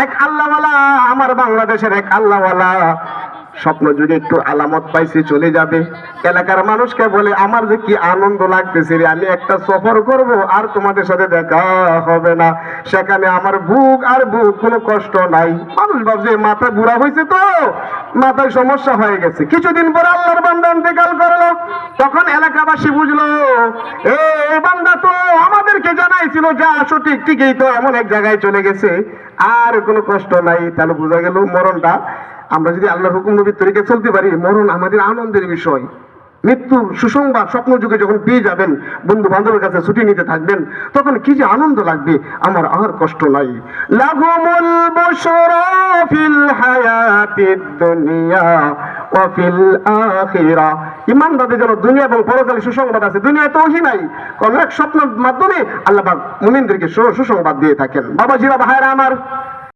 এক আল্লাহওয়ালা, আমার বাংলাদেশের এক আল্লাহওয়ালা স্বপ্ন যুগে একটু আলামত পাইছি চলে যাবে। এলাকার মানুষকে বলে আমার যে কি আনন্দ লাগতেছে রে, আমি একটা সফর করব আর তোমাদের সাথে দেখা হবে না, সেখানে আমার বুক আর বুক কোনো কষ্ট নাই। মানুষ ভাবছে মাথা বুড়া হয়েছে, তো মাথায় সমস্যা হয়ে গেছে। কিছুদিন পরে আল্লাহর বান্দা ইন্তেকাল করলো, তখন এলাকাবাসী বুঝলো এই বান্দা তো আমাদেরকে জানাইছিল যা সঠিক ঠিকই তো এমন এক জায়গায় চলে গেছে, আর কোনো কষ্ট নাই। তাহলে বোঝা গেল মরণটা, আমরা যদি আল্লাহর হুকুম নবীর তরিকায় চলতে পারি, মরণ আমাদের আনন্দের বিষয়। মৃত্যুর সুসংবাদ স্বপ্ন যুগে যখন পেয়ে যাবেন, বন্ধু বান্ধবের কাছে ছুটি নিতে থাকবেন, তখন কি যে আনন্দ লাগবে, আমার আর কষ্ট নাই। লাহুমুল বুশরা ফিল হায়াতিদ দুনিয়া ওয়া ফিল আখিরাহ। ঈমানদারদের জন্য দুনিয়া এবং পরকালে সুসংবাদ আছে। দুনিয়ায় তো ওহী নাই, কোন এক স্বপ্নের মাধ্যমে আল্লাহ পাক মুমিনদেরকে সুসংবাদ দিয়ে থাকেন। বাবাজিরা, ভাইরা আমার,